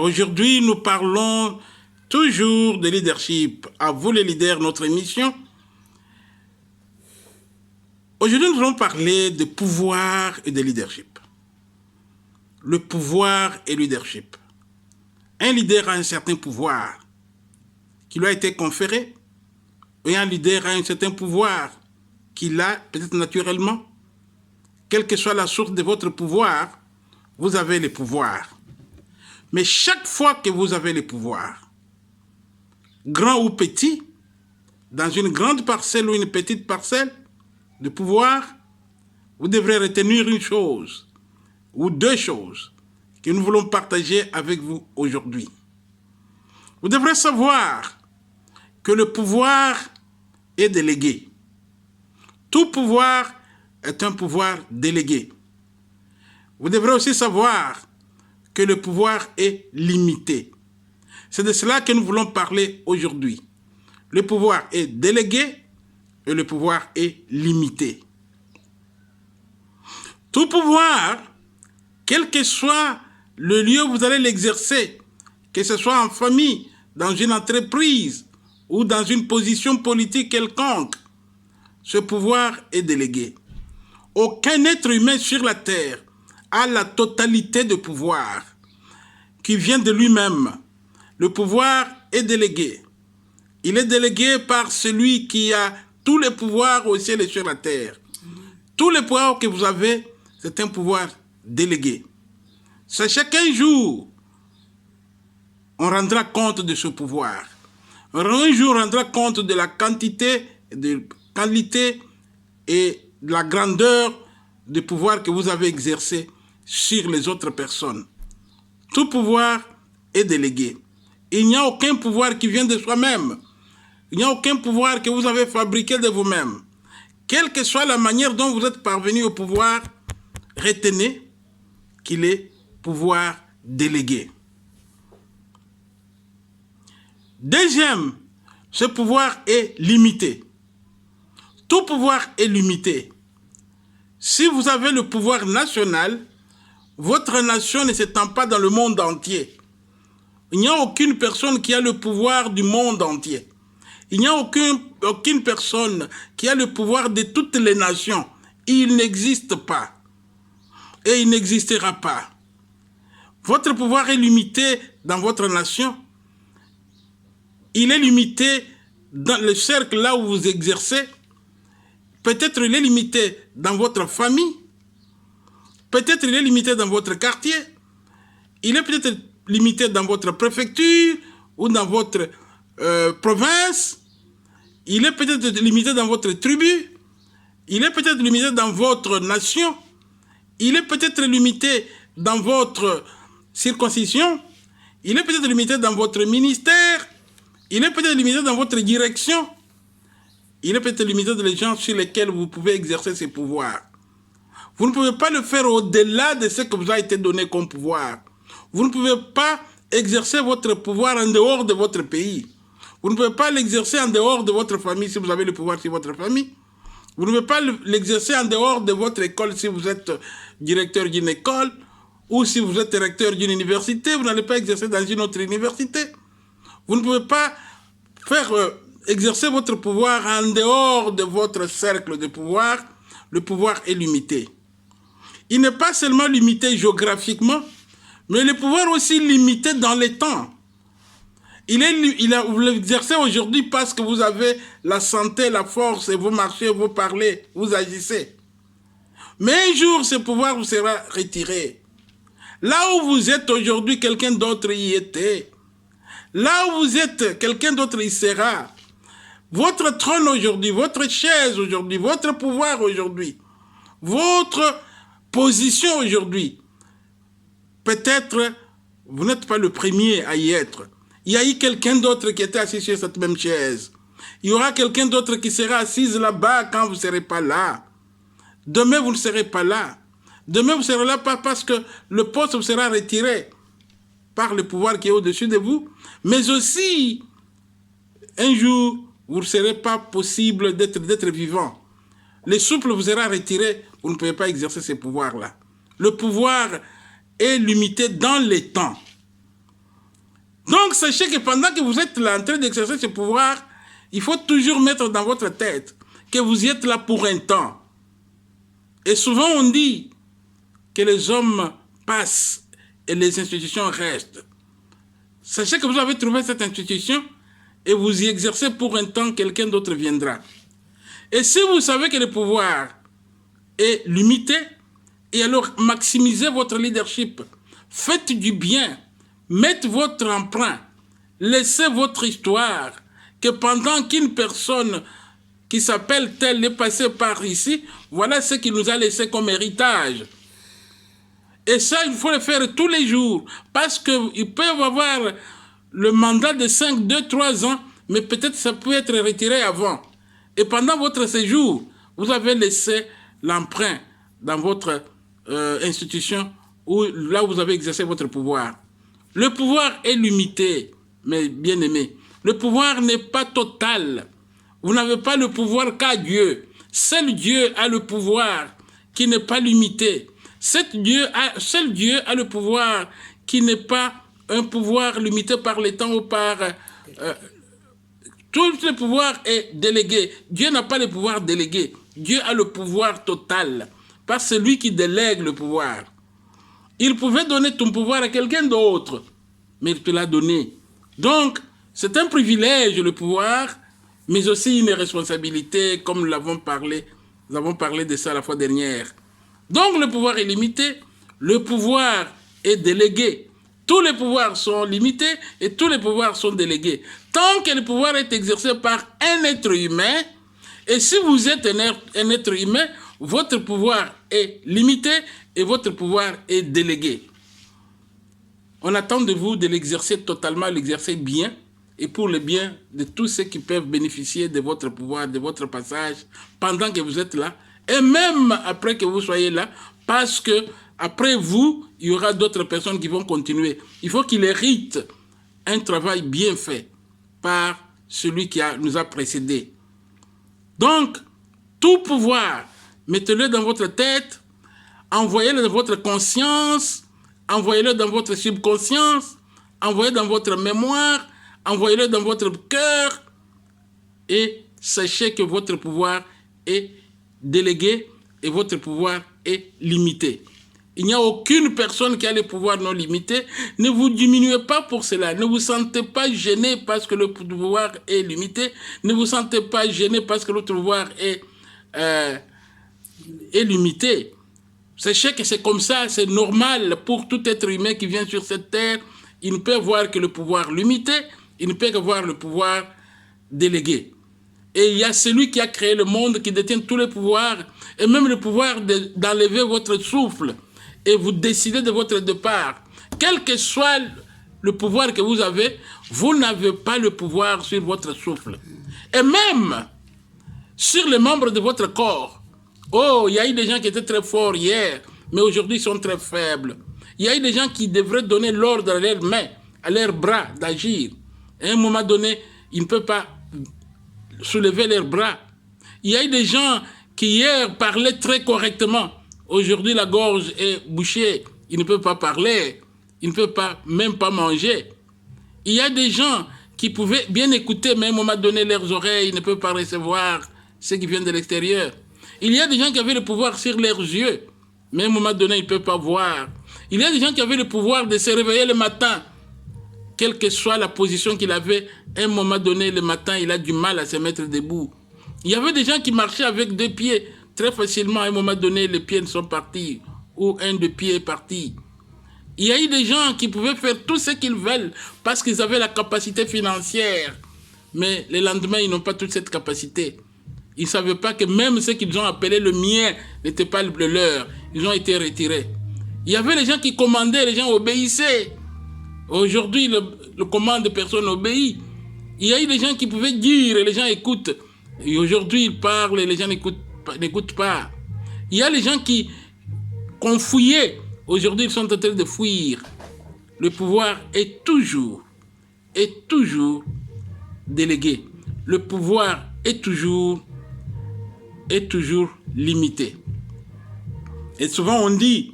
Aujourd'hui, nous parlons toujours de leadership. À vous les leaders, notre émission. Aujourd'hui, nous allons parler de pouvoir et de leadership. Le pouvoir et le leadership. Un leader a un certain pouvoir qui lui a été conféré, et un leader a un certain pouvoir qu'il a peut-être naturellement. Quelle que soit la source de votre pouvoir, vous avez le pouvoir. Mais chaque fois que vous avez le pouvoir, grand ou petit, dans une grande parcelle ou une petite parcelle de pouvoir, vous devrez retenir une chose ou deux choses que nous voulons partager avec vous aujourd'hui. Vous devrez savoir que le pouvoir est délégué. Tout pouvoir est un pouvoir délégué. Vous devrez aussi savoir que le pouvoir est limité. C'est de cela que nous voulons parler aujourd'hui. Le pouvoir est délégué et le pouvoir est limité. Tout pouvoir, quel que soit le lieu où vous allez l'exercer, que ce soit en famille, dans une entreprise ou dans une position politique quelconque, ce pouvoir est délégué. Aucun être humain sur la terre a la totalité de pouvoir qui vient de lui-même. Le pouvoir est délégué. Il est délégué par celui qui a tous les pouvoirs au ciel et sur la terre. Tous les pouvoirs que vous avez, c'est un pouvoir délégué. Sachez qu'un jour, on rendra compte de ce pouvoir. Un jour, on rendra compte de la quantité, de qualité et de la grandeur du pouvoir que vous avez exercé sur les autres personnes. Tout pouvoir est délégué. Il n'y a aucun pouvoir qui vient de soi-même. Il n'y a aucun pouvoir que vous avez fabriqué de vous-même. Quelle que soit la manière dont vous êtes parvenu au pouvoir, retenez qu'il est pouvoir délégué. Deuxième, ce pouvoir est limité. Tout pouvoir est limité. Si vous avez le pouvoir national, votre nation ne s'étend pas dans le monde entier. Il n'y a aucune personne qui a le pouvoir du monde entier. Il n'y a aucune personne qui a le pouvoir de toutes les nations. Il n'existe pas. Et il n'existera pas. Votre pouvoir est limité dans votre nation. Il est limité dans le cercle là où vous exercez. Peut-être il est limité dans votre famille. Peut-être il est limité dans votre quartier. Il est peut-être limité dans votre préfecture ou dans votre province. Il est peut-être limité dans votre tribu. Il est peut-être limité dans votre nation. Il est peut-être limité dans votre circoncision. Il est peut-être limité dans votre ministère. Il est peut-être limité dans votre direction. Il est peut-être limité dans les gens sur lesquels vous pouvez exercer ces pouvoirs. Vous ne pouvez pas le faire au-delà de ce que vous a été donné comme pouvoir. Vous ne pouvez pas exercer votre pouvoir en dehors de votre pays. Vous ne pouvez pas l'exercer en dehors de votre famille si vous avez le pouvoir sur votre famille. Vous ne pouvez pas l'exercer en dehors de votre école si vous êtes directeur d'une école ou si vous êtes recteur d'une université. Vous n'allez pas exercer dans une autre université. Vous ne pouvez pas exercer votre pouvoir en dehors de votre cercle de pouvoir. Le pouvoir est limité. Il n'est pas seulement limité géographiquement, mais le pouvoir aussi limité dans le temps. Vous l'exercez aujourd'hui parce que vous avez la santé, la force, et vous marchez, vous parlez, vous agissez. Mais un jour, ce pouvoir vous sera retiré. Là où vous êtes aujourd'hui, quelqu'un d'autre y était. Là où vous êtes, quelqu'un d'autre y sera. Votre trône aujourd'hui, votre chaise aujourd'hui, votre pouvoir aujourd'hui, votre position aujourd'hui, peut-être vous n'êtes pas le premier à y être. Il y a eu quelqu'un d'autre qui était assis sur cette même chaise. Il y aura quelqu'un d'autre qui sera assis là-bas quand vous ne serez pas là. Demain, vous ne serez pas là. Demain, vous ne serez là pas parce que le poste vous sera retiré par le pouvoir qui est au-dessus de vous. Mais aussi, un jour, vous ne serez pas possible d'être vivant. Le souffle vous sera retiré, vous ne pouvez pas exercer ces pouvoirs-là. Le pouvoir est limité dans les temps. Donc, sachez que pendant que vous êtes là en train d'exercer ce pouvoir, il faut toujours mettre dans votre tête que vous y êtes là pour un temps. Et souvent, on dit que les hommes passent et les institutions restent. Sachez que vous avez trouvé cette institution et vous y exercez pour un temps, quelqu'un d'autre viendra. Et si vous savez que le pouvoir est limité, et alors maximisez votre leadership. Faites du bien. Mettez votre empreinte. Laissez votre histoire. Que pendant qu'une personne qui s'appelle telle est passée par ici, voilà ce qu'il nous a laissé comme héritage. Et ça, il faut le faire tous les jours. Parce qu'ils peuvent avoir le mandat de 5, 2, 3 ans, mais peut-être ça peut être retiré avant. Et pendant votre séjour, vous avez laissé l'empreinte dans votre institution où, là où vous avez exercé votre pouvoir. Le pouvoir est limité, mes bien-aimés. Le pouvoir n'est pas total. Vous n'avez pas le pouvoir qu'à Dieu. Seul Dieu a le pouvoir qui n'est pas limité. Seul Dieu a le pouvoir qui n'est pas un pouvoir limité par les temps ou par... tout le pouvoir est délégué. Dieu n'a pas le pouvoir délégué. Dieu a le pouvoir total. Pas celui qui délègue le pouvoir. Il pouvait donner ton pouvoir à quelqu'un d'autre, mais il te l'a donné. Donc, c'est un privilège, le pouvoir, mais aussi une responsabilité, comme nous avons parlé de ça la fois dernière. Donc, le pouvoir est limité, le pouvoir est délégué. Tous les pouvoirs sont limités et tous les pouvoirs sont délégués. Tant que le pouvoir est exercé par un être humain, et si vous êtes un être humain, votre pouvoir est limité et votre pouvoir est délégué. On attend de vous de l'exercer totalement, l'exercer bien, et pour le bien de tous ceux qui peuvent bénéficier de votre pouvoir, de votre passage, pendant que vous êtes là, et même après que vous soyez là, parce que après vous, il y aura d'autres personnes qui vont continuer. Il faut qu'il hérite un travail bien fait par celui qui nous a précédés. Donc, tout pouvoir, mettez-le dans votre tête, envoyez-le dans votre conscience, envoyez-le dans votre subconscience, envoyez-le dans votre mémoire, envoyez-le dans votre cœur et sachez que votre pouvoir est délégué et votre pouvoir est limité. Il n'y a aucune personne qui a le pouvoir non limité. Ne vous diminuez pas pour cela. Ne vous sentez pas gêné parce que le pouvoir est limité. Ne vous sentez pas gêné parce que l'autre pouvoir est limité. Sachez que c'est comme ça, c'est normal pour tout être humain qui vient sur cette terre. Il ne peut voir que le pouvoir limité, il ne peut que voir le pouvoir délégué. Et il y a celui qui a créé le monde, qui détient tous les pouvoirs, et même le pouvoir d'enlever votre souffle, et vous décidez de votre départ. Quel que soit le pouvoir que vous avez, vous n'avez pas le pouvoir sur votre souffle. Et même sur les membres de votre corps. Oh, il y a eu des gens qui étaient très forts hier, mais aujourd'hui ils sont très faibles. Il y a eu des gens qui devraient donner l'ordre à leurs mains, à leurs bras d'agir. À un moment donné, ils ne peuvent pas soulever leurs bras. Il y a eu des gens qui hier parlaient très correctement. Aujourd'hui, la gorge est bouchée. Ils ne peuvent pas parler. Ils ne peuvent même pas manger. Il y a des gens qui pouvaient bien écouter, mais à un moment donné, leurs oreilles ne peuvent pas recevoir ce qui vient de l'extérieur. Il y a des gens qui avaient le pouvoir sur leurs yeux, mais à un moment donné, ils ne peuvent pas voir. Il y a des gens qui avaient le pouvoir de se réveiller le matin, quelle que soit la position qu'il avait, à un moment donné, le matin, il a du mal à se mettre debout. Il y avait des gens qui marchaient avec 2 pieds très facilement, à un moment donné, les pieds sont partis, ou un de pieds est parti. Il y a eu des gens qui pouvaient faire tout ce qu'ils veulent parce qu'ils avaient la capacité financière. Mais le lendemain, ils n'ont pas toute cette capacité. Ils ne savaient pas que même ce qu'ils ont appelé le mien n'était pas le leur. Ils ont été retirés. Il y avait les gens qui commandaient, les gens obéissaient. Aujourd'hui, le commande de personne obéit. Il y a eu des gens qui pouvaient dire et les gens écoutent. Et aujourd'hui, ils parlent et les gens n'écoutent pas. Il y a les gens qu'on fouillait. Aujourd'hui, ils sont en train de fuir. Le pouvoir est toujours délégué. Le pouvoir est toujours limité. Et souvent, on dit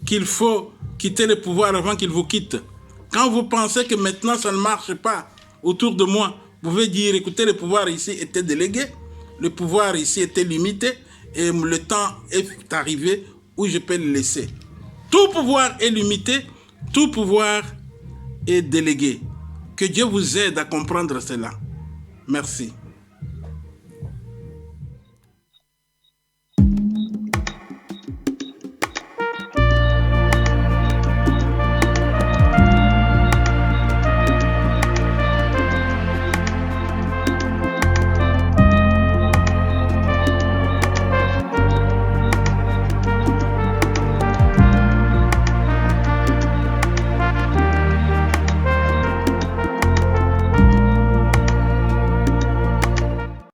qu'il faut quittez le pouvoir avant qu'il vous quitte. Quand vous pensez que maintenant ça ne marche pas autour de moi, vous pouvez dire, écoutez, le pouvoir ici était délégué, le pouvoir ici était limité, et le temps est arrivé où je peux le laisser. Tout pouvoir est limité, tout pouvoir est délégué. Que Dieu vous aide à comprendre cela. Merci.